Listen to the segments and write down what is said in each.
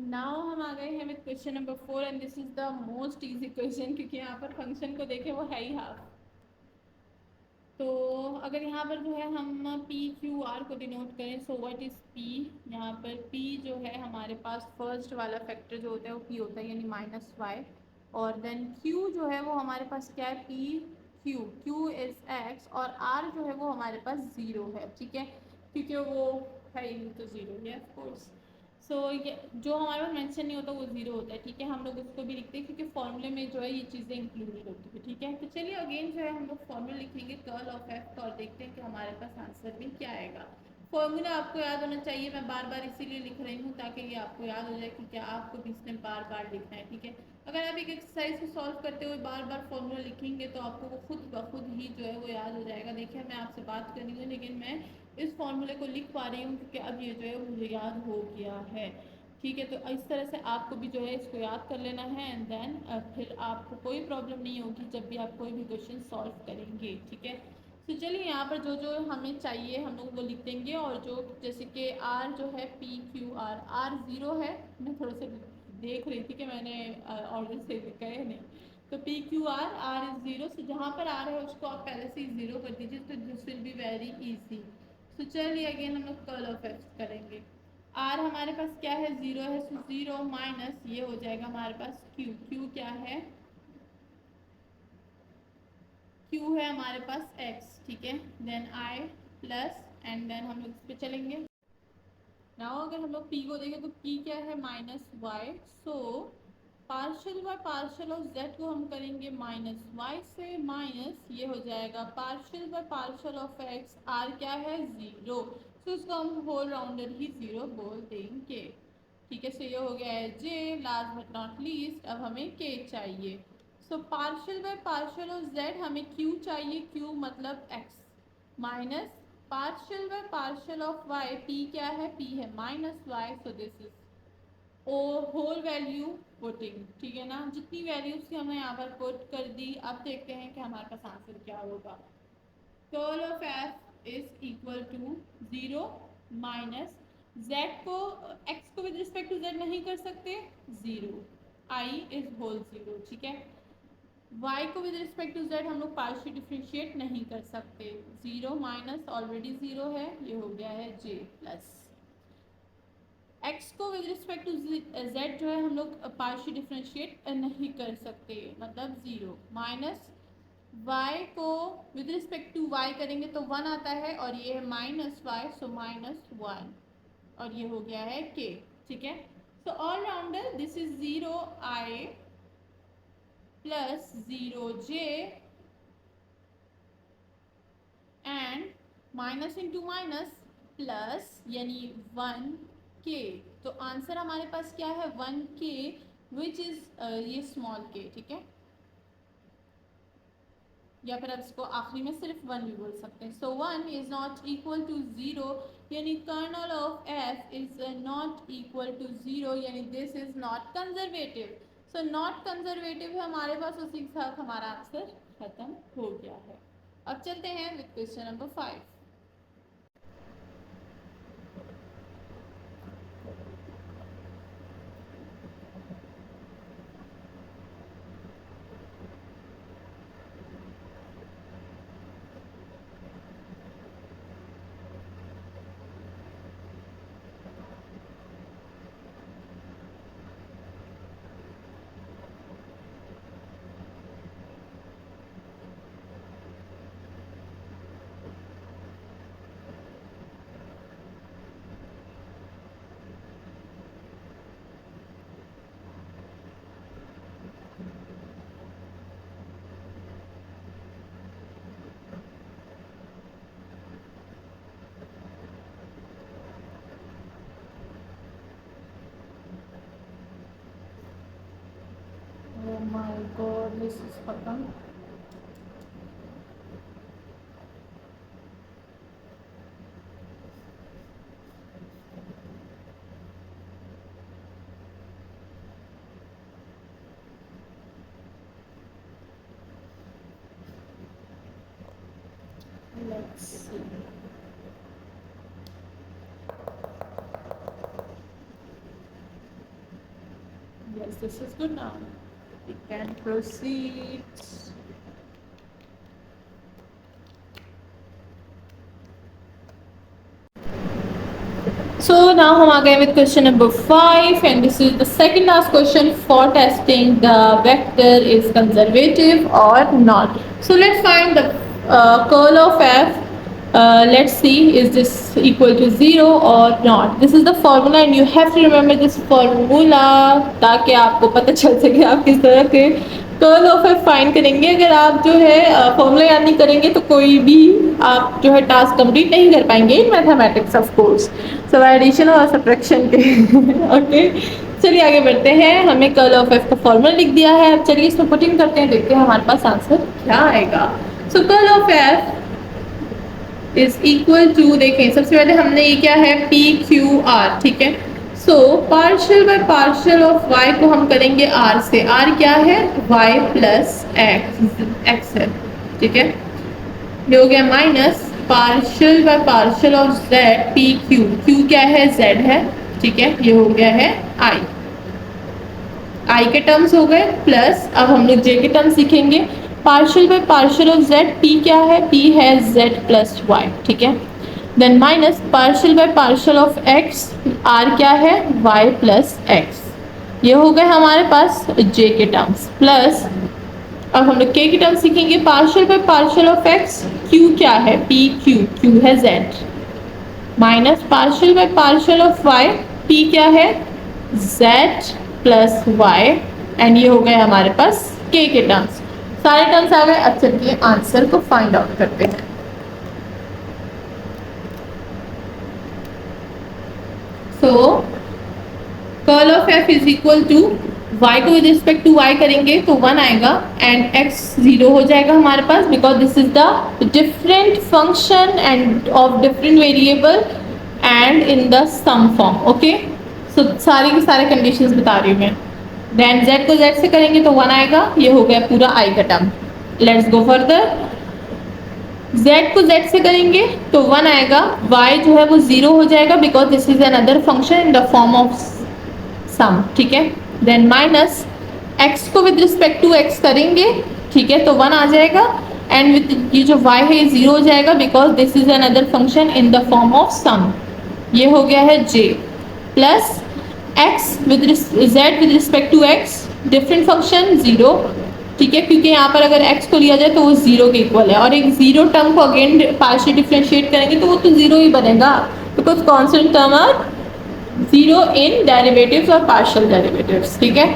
Now हम आ गए हैं with question number 4 and this is the most easy question, क्योंकि यहाँ पर फंक्शन को देखें वो है ही हाफ। तो अगर यहाँ पर जो है हम पी क्यू आर को डिनोट करें, सो व्हाट इज पी। यहाँ पर पी जो है हमारे पास फर्स्ट वाला फैक्टर जो होता है वो पी होता है, यानी माइनस वाई। और देन क्यू जो है वो हमारे पास क्या है, P Q, Q is x. और आर जो है वो हमारे पास ज़ीरो है, ठीक है, क्योंकि वो है ही तो ज़ीरो है ऑफकोर्स। सो ये जो हमारे पास मेंशन नहीं होता वो ज़ीरो होता है, ठीक है। हम लोग उसको भी लिखते हैं क्योंकि फॉर्मूले में जो है ये चीज़ें इंक्लूडेड होती है, ठीक है। तो चलिए अगेन जो है हम लोग फॉर्मूला लिखेंगे कर्ल ऑफ एफ का, और देखते हैं कि हमारे पास आंसर में क्या आएगा। फॉर्मूला आपको याद होना चाहिए, मैं बार बार इसीलिए लिख रही हूँ ताकि ये आपको याद हो जाए कि क्या आपको भी इसमें बार बार लिखना है, ठीक है। अगर आप एक एक्सरसाइज को सॉल्व करते हुए बार बार फॉर्मूला लिखेंगे तो आपको वो खुद ब खुद ही जो है वो याद हो जाएगा। देखिए मैं आपसे बात कर रही हूँ लेकिन मैं इस फॉर्मूले को लिख पा रही हूँ क्योंकि अब ये जो है मुझे याद हो गया है, ठीक है। तो इस तरह से आपको भी जो है इसको याद कर लेना है, एंड देन फिर आपको कोई प्रॉब्लम नहीं होगी जब भी आप कोई भी क्वेश्चन सॉल्व करेंगे, ठीक है। तो चलिए यहाँ पर जो जो हमें चाहिए हम लोग वो लिख देंगे, और जो जैसे कि आर जो है P Q R, R zero है। मैं थोड़ा सा देख रही थी कि मैंने ऑर्डर से गए नहीं। तो P Q R is zero. So जहाँ पर आर है उसको आप पहले से ही ज़ीरो कर दीजिए, तो this will be very easy. तो चलिए अगेन हम लोग कर्ल ऑफ एफ करेंगे। आर हमारे पास क्या है, ज़ीरो है, सो ज़ीरो माइनस ये हो जाएगा हमारे पास क्यू। क्यू क्या है, क्यू है हमारे पास एक्स, ठीक है। Then I plus, and then हम लोग इस पे चलेंगे। नाउ अगर हम लोग पी को देखें तो पी क्या है, minus Y. So partial by partial of Z को हम करेंगे माइनस वाई से, माइनस ये हो जाएगा partial by partial of X. R क्या है, ज़ीरो। सो इसको हम होल राउंडर ही ज़ीरो बोल देंगे, ठीक है। सो ये हो गया है J. Last but not least अब हमें के चाहिए। So partial by partial of Z हमें क्यू चाहिए, क्यू मतलब X, minus partial by partial of Y, P क्या है, पी है minus Y. So this is o whole value putting, ठीक है ना। जितनी वैल्यूज थी हमने यहाँ पर पुट कर दी। अब देखते हैं कि हमारे पास आंसर क्या होगा। Curl of F is equal to zero minus Z को, एक्स को विद रिस्पेक्ट टू जेड नहीं कर सकते, zero, I is whole zero, ठीक है। y को विद रिस्पेक्ट टू z हम लोग पार्शियल डिफ्रेंशिएट नहीं कर सकते, ज़ीरो माइनस ऑलरेडी ज़ीरो है, ये हो गया है j प्लस। x को विद रिस्पेक्ट टू z जो है हम लोग पार्शियल डिफ्रेंशिएट नहीं कर सकते, मतलब ज़ीरो, माइनस y को विद रिस्पेक्ट टू y करेंगे तो वन आता है, और ये है minus Y, so minus one, और ये हो गया है k, ठीक है। So all rounder this is zero I plus zero J and minus into minus plus, यानी वन के। तो आंसर हमारे पास क्या है, वन के, विच इज ये स्मॉल के, ठीक है। या फिर आप इसको आखिरी में सिर्फ वन भी बोल सकते हैं। So one is not equal to zero, यानी curl of F is not equal to zero, यानी this is not conservative. So not conservative है हमारे पास, उसी के साथ हमारा आंसर खत्म हो गया है। अब चलते हैं with question number 5। Oh my god, this is खत्म। Let's see. this is good now. We can proceed. So now हम आ गए with question number 5 and this is the second last question for testing the vector is conservative or not. So let's find the curl of f. Let's see is this equal to 0 or not. This is the formula and you have to remember this formula ताकि आपको पता चल सके आप किस तरह के curl of F find करेंगे. अगर आप जो है फॉर्मूला याद नहीं करेंगे तो कोई भी आप जो है टास्क कंप्लीट नहीं कर पाएंगे इन मैथमेटिक्स ऑफ कोर्स. सब एडिशन और सब्ट्रैक्शन के ओके. चलिए आगे बढ़ते हैं. हमें कर्ल ऑफ एफ का फॉर्मूला लिख दिया है. अब चलिए इसमें पुटिंग करते हैं, देखते हैं हमारे पास आंसर क्या आएगा. So curl of F is equal to, देखें सबसे पहले हमने ये क्या है पी क्यू आर, ठीक है. So partial by partial of y को हम करेंगे r से. r क्या है y प्लस x है, ठीक है. ये हो गया minus partial by partial of z P Q. q क्या है z है, ठीक है. ये हो गया है i के टर्म्स हो गए प्लस अब हम लोग j के टर्म्स सीखेंगे. Partial by partial of z p क्या है, p है z प्लस y, ठीक है. Then minus partial by partial of x, r क्या है y प्लस x. ये हो गए हमारे पास j के टर्म्स प्लस अब हम लोग k के टर्म्स सीखेंगे. Partial by partial of x, q क्या है p q है z minus partial by partial of y, p क्या है z प्लस y एंड ये हो गए हमारे पास k के टर्म्स. सारे टर्म्स आ गए. अब चलिए आंसर को फाइंड आउट करते हैं. So curl of F is equal to y को विद रिस्पेक्ट टू y करेंगे तो 1 आएगा एंड x 0 हो जाएगा हमारे पास because this is the different function and of different variable and in the sum form. Okay, so सारी की सारे कंडीशंस बता रही हूँ मैं. देन z को z से करेंगे तो 1 आएगा. ये हो गया पूरा i का term. Let's go further. z को z से करेंगे तो 1 आएगा. y जो है वो 0 हो जाएगा because this is another function in the form of sum, ठीक है. देन माइनस x को विद रिस्पेक्ट टू x करेंगे, ठीक है, तो 1 आ जाएगा एंड विद ये जो y है 0 हो जाएगा because this is another function in the form of sum. ये हो गया है j plus x with z with respect to x different function 0, ठीक है, क्योंकि यहाँ पर अगर x को लिया जाए तो वो 0 के इक्वल है और एक 0 टर्म को अगेन पार्शियल डिफरेंशिएट करेंगे तो वो तो 0 ही बनेगा because constant term are 0 in derivatives और पार्शियल डेरिवेटिव्स, ठीक है.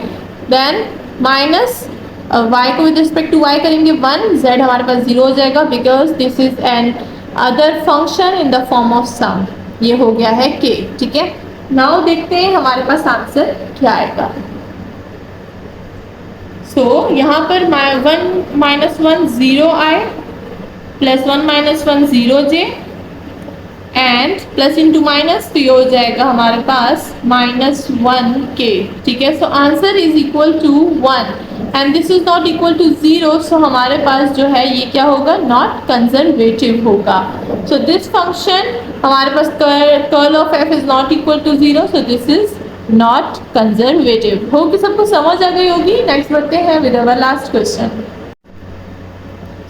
देन माइनस y को विद रिस्पेक्ट टू y करेंगे 1, z हमारे पास 0 हो जाएगा because this is another function in the form of sum. ये हो गया है k, ठीक है. नाउ देखते हैं हमारे पास आंसर क्या आएगा. सो यहाँ पर 1 माइनस 1 0 आए plus 1 minus 1 0 j and plus into minus तो ये हो जाएगा हमारे पास माइनस 1 k, ठीक है. So answer is equal to 1 and this is not equal to 0. सो हमारे पास जो है ये क्या होगा नॉट कंजर्वेटिव होगा. सो दिस फंक्शन हमारे पास curl of f is not equal to 0. So this is not conservative. होगी सबको समझ आ गई होगी. नेक्स्ट बढ़ते हैं with our last question.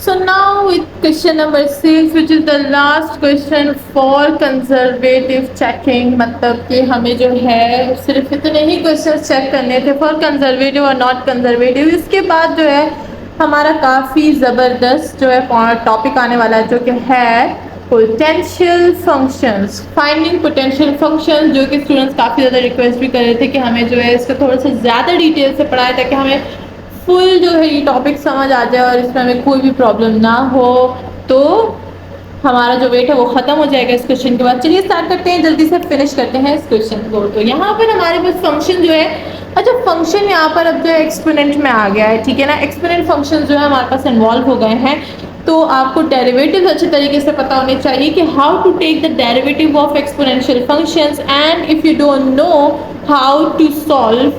So now with question number 6 which is the last question for conservative checking. मतलब कि हमें जो है सिर्फ इतने ही क्वेश्चन चेक करने थे फॉर कंजर्वेटिव और नॉट कंजर्वेटिव. इसके बाद जो है हमारा काफ़ी ज़बरदस्त जो है टॉपिक आने वाला है जो कि है potential functions, finding potential functions, जो कि स्टूडेंट्स काफ़ी ज़्यादा रिक्वेस्ट भी कर रहे थे कि हमें जो है इसका थोड़ा सा ज़्यादा डिटेल से पढ़ाए ताकि हमें फुल जो है ये टॉपिक समझ आ जाए और इसमें हमें कोई भी प्रॉब्लम ना हो. तो हमारा जो वेट है वो ख़त्म हो जाएगा इस क्वेश्चन के बाद. चलिए स्टार्ट करते हैं, जल्दी से फिनिश करते हैं इस क्वेश्चन को. तो यहाँ पर हमारे पास फंक्शन जो है, अच्छा फंक्शन यहाँ पर अब जो है एक्सपोनेंट में आ गया है, ठीक है ना. एक्सपोनेंट फंक्शन जो है हमारे पास इन्वॉल्व हो गए हैं. तो आपको डेरिवेटिव अच्छे तरीके से पता होने चाहिए कि how to take the derivative of exponential functions and if you don't know how to solve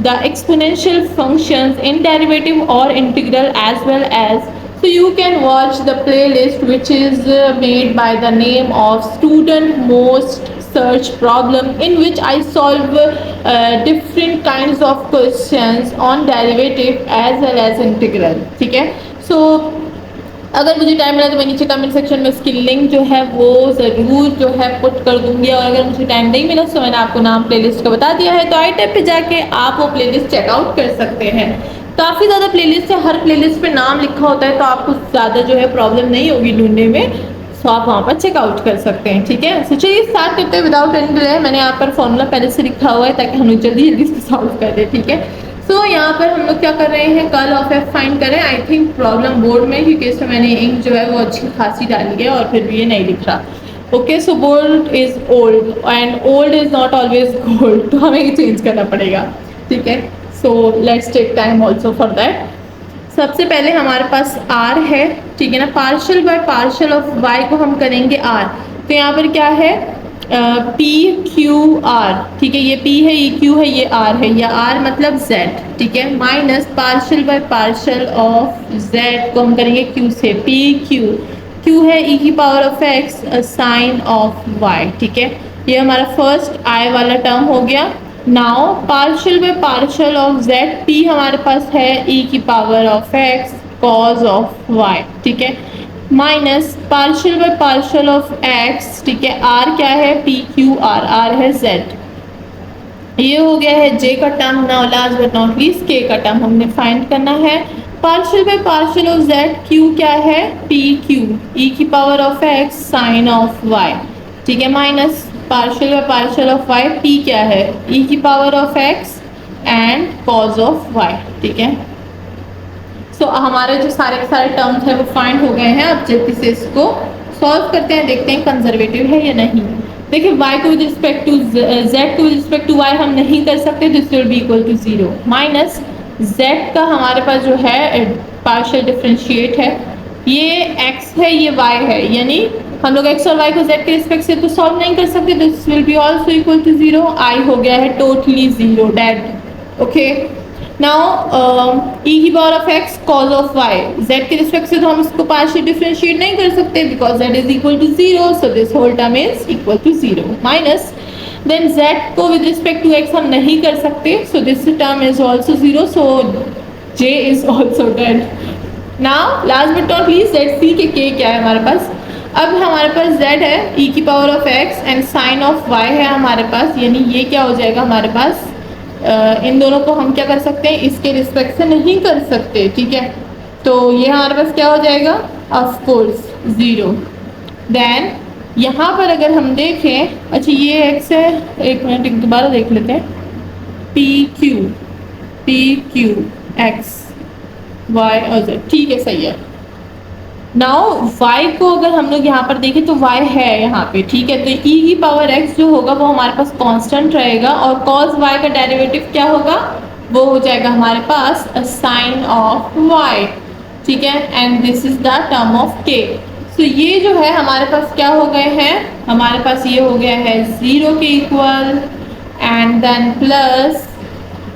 the exponential functions in derivative or integral as well as, so you can watch the playlist which is made by the name of student most research problem in which I solve different kinds of questions on derivative as well as integral. ठीक है, so अगर मुझे time मिला तो मैं नीचे comment section में उसकी लिंक जो है वो ज़रूर जो है पुट कर दूंगी, और अगर मुझे टाइम नहीं मिला तो मैंने आपको नाम प्लेलिस्ट का बता दिया है, तो आई टैब पे जाके आप वो प्लेलिस्ट चेकआउट कर सकते हैं। काफ़ी ज़्यादा प्लेलिस्ट है, हर प्लेलिस्ट पे नाम लिखा होता है, तो आपको ज़्यादा जो है प्रॉब्लम नहीं होगी ढूंढने में, तो आप वहाँ पर चेकआउट कर सकते हैं। ठीक है, तो चलिए स्टार्ट करते हैं विदाउट एनी डिले। मैंने यहाँ पर फॉर्मूला पहले से लिखा हुआ है ताकि हम लोग जल्दी जल्दी से सॉल्व कर दें। ठीक है, सो यहाँ पर हम लोग क्या कर रहे हैं, कर्ल ऑफ एफ फाइंड करें। आई थिंक प्रॉब्लम बोर्ड में, क्योंकि इसमें मैंने इंक जो है वो अच्छी खासी डाली है और फिर भी ये नहीं लिख रहा। Okay, so bold is old and old is not always gold, तो हमें ये चेंज करना पड़ेगा। ठीक है, so let's take time also for that. सबसे पहले हमारे पास r है, ठीक है ना, partial by partial of y को हम करेंगे r, तो यहाँ पर क्या है p q r, ठीक है, ये p है, ये q है, ये r है, ये r मतलब z, ठीक है, minus partial by partial of z को हम करेंगे q से, p q है e की power of x sine of y, ठीक है, ये हमारा फर्स्ट i वाला टर्म हो गया। Now partial by partial of z, p हमारे पास है e की power of x cos of y, ठीक है, minus partial by partial of x, ठीक है, r क्या है, p q r, r है z, ये हो गया है j का term. Now last but not least k का टर्म हमने फाइंड करना है। Partial by partial of z, q क्या है, p q e की power of x sine of y, ठीक है, minus partial by partial of y, p क्या है, e की power of x and cos of y, ठीक है। सो हमारे जो सारे के सारे टर्म्स हैं वो फाइंड हो गए हैं। अब जल्दी से इसको सॉल्व करते हैं, देखते हैं कंजर्वेटिव है या नहीं। देखिए y को विद रिस्पेक्ट टू z को विद रिस्पेक्ट टू y हम नहीं कर सकते, this will be equal to 0, minus z का हमारे पास जो है पार्शियल डिफरेंशिएट है, ये x है, ये y है, यानी हम लोग x और y को z के रिस्पेक्ट से तो सॉल्व नहीं कर सकते, this will be also equal to 0, i हो गया है totally 0, dead. Okay, now e की power of x cos of y, z के रिस्पेक्ट से तो हम इसको पार्शियल डिफरेंशिएट नहीं कर सकते because z is equal to 0, so this whole term is equal to 0, minus then z को विद रिस्पेक्ट टू x हम नहीं कर सकते, so this term is also 0, so j is also dead. Now last but not least let's see कि k क्या है हमारे पास। अब हमारे पास z है e की power of x and sine of y है हमारे पास, यानी ये क्या हो जाएगा हमारे पास, इन दोनों को हम क्या कर सकते हैं, इसके रिस्पेक्ट से नहीं कर सकते, ठीक है, तो ये हमारे पास क्या हो जाएगा, ऑफ कोर्स 0। देन यहाँ पर अगर हम देखें, अच्छा ये x है, एक मिनट दोबारा देख लेते हैं, p q x y और z, ठीक है, सही है। नाउ y को अगर हम लोग यहाँ पर देखें तो y है यहाँ पे, ठीक है, तो e की पावर x जो होगा वो हमारे पास कांस्टेंट रहेगा, और cos y का डेरिवेटिव क्या होगा, वो हो जाएगा हमारे पास साइन ऑफ y, ठीक है, and this is the term of k। सो ये जो है हमारे पास क्या हो गए हैं, हमारे पास ये हो गया है 0 के इक्वल एंड देन प्लस,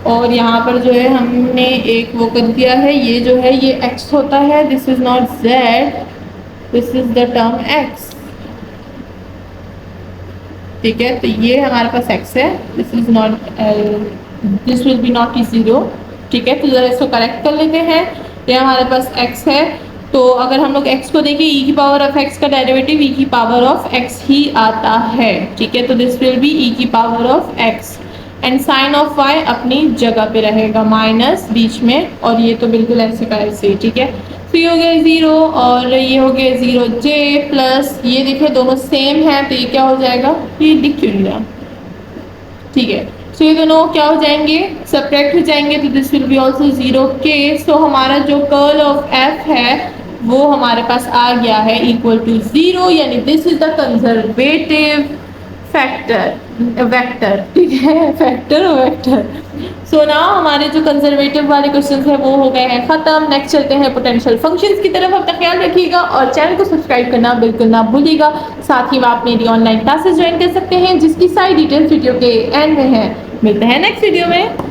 और यहाँ पर जो है हमने एक वो कर दिया है, ये जो है ये x होता है, this is not z, this is the term x, ठीक है, तो ये हमारे पास x है, this is not, this will B not 0, ठीक है, तो ज़रा इसको करेक्ट कर लेते हैं। ये हमारे पास x है, तो अगर हम लोग x को देखें, e की पावर ऑफ x का डेरिवेटिव e की पावर ऑफ x ही आता है, ठीक है, तो दिस विल बी e की power of x and sine of y अपनी जगह पे रहेगा, माइनस बीच में, और ये तो बिल्कुल ऐसे का ऐसे, ठीक है, तो ये हो गया 0 और ये हो गया 0j प्लस, ये देखिए दोनों सेम है, तो ये क्या हो जाएगा, ये दिख क्यों नहीं रहा, ठीक है, तो ये दोनों क्या हो जाएंगे, सब्ट्रैक्ट हो जाएंगे, तो this will be also 0k। सो हमारा जो कर्ल ऑफ f है वो हमारे पास आ गया है इक्वल टू 0, यानी this is the conservative factor vector, ठीक है, फैक्टर और वेक्टर। सो नाउ हमारे जो कंजर्वेटिव वाले क्वेश्चंस हैं वो हो गए हैं खत्म। नेक्स्ट चलते हैं पोटेंशियल फंक्शंस की तरफ। अपना ख्याल रखिएगा और चैनल को सब्सक्राइब करना बिल्कुल ना भूलिएगा। साथ ही आप मेरी ऑनलाइन क्लासेस ज्वाइन कर सकते हैं जिसकी सारी डिटेल्स वीडियो के एंड में है। मिलते हैं नेक्स्ट वीडियो में।